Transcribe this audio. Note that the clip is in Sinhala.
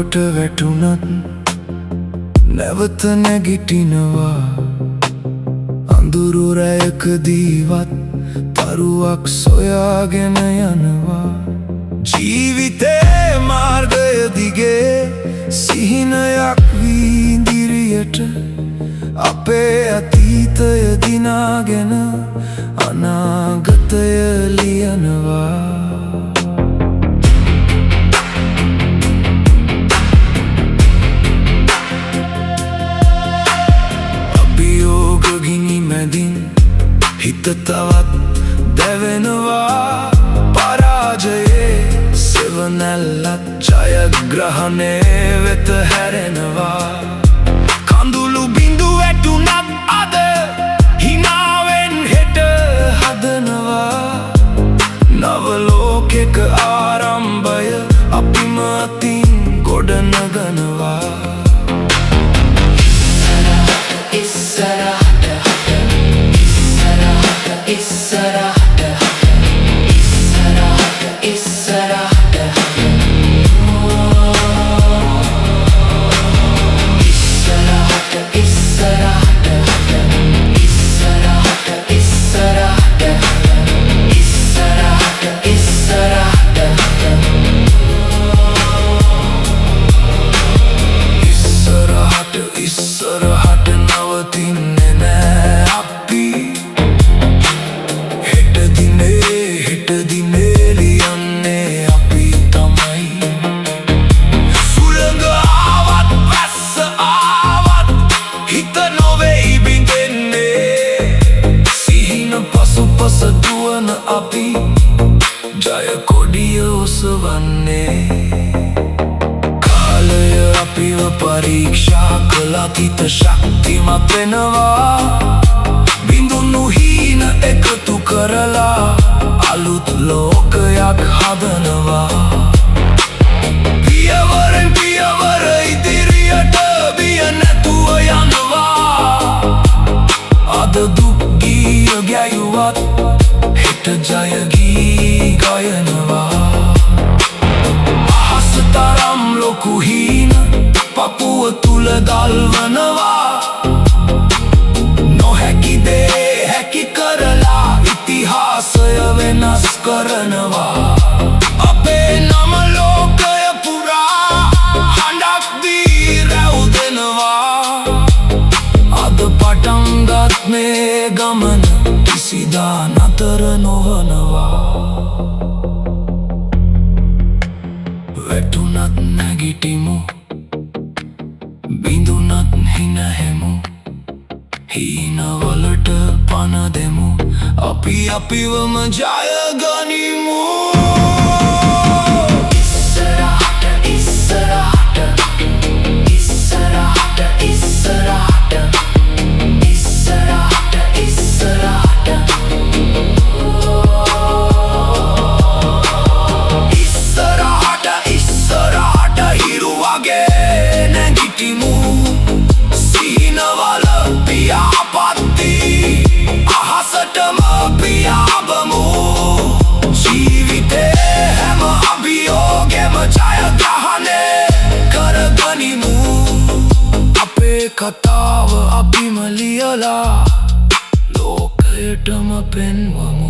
ගොඩට වැටුණත් නැවත නැගිටිනවා. අඳුරු රැයකදීවත් තරුවක් සොයාගෙන යනවා. ජීවිතේ මාර්ගය දිගේ සිහිනයක් වී ඉදිරියට අපේ අතීතය දිනාගෙන අනාගතය ලියනවා. හිත තවත් දැවෙනවා. පරාජයේ සෙවනැල්ලත් ජයග්‍රහණය වෙත හැරෙනවා. කඳුළු බිඳු වැටුණත් අද හිනාවෙන් හෙට හදනවා. නව ලෝකෙක ආරම්භය අපිම අතින් ගොඩනගනවා. ඉස්සරහට නවතින්නේ නෑ අපි. හෙට දිනේ ලියන්නේ අපි තමයි. සුළඟ ආවත් වැස්ස ආවත් හිත නොවෙයි බිඳෙන්නේ. සිහින පසුපස දුවන අපි ජය කොඩිය ඔසවන්නේ. අපිව පරීක්ෂා කළාතිත ශක්තිමත් වෙනවා. බිඳුණු හීන එකතු කරලා අලුත් ලෝකයක් හදනවා. පියවරෙන් පියවර ඉදිරියට බිය නැතුව යනවා. අද දුක් ගීය ගැයුවත් හෙට ජය ගී ගයනවා. අහස තරම් ලොකු හීන පපුව තුල දල්වනවා. නොහැකි දේ හැකි කරලා ඉතිහාසය වෙනස් කරනවා. අපේ නම ලෝකය පුරා හඬක් දී රැවුදෙනවා. අද පටන් ගත් මේ ගමන කිසිදා නතර නොවනවා. වැටුණත් නැගිටිමු, බිඳුනත් හිනහෙමු. හීනවලට පන දෙමු, අපි අපිවම ජය ගනිමු. ඉස්සරහට ඉස්සරහට ඉස්සරහට ඉස්සරහට ඉස්සරහට ඉස්සරහට ඉස්සරහට ඉස්සරහට හිරු වගේ නැගිටිමු. සිහිනවල පියාපත්ති අහසටම පියාඹමු. ජීවිතේ හැම අභියෝගෙම ජයග්‍රහණය කරගනිමු. අපේ කතාව අපිම ලියලා ලෝකයටම පෙන්වමු.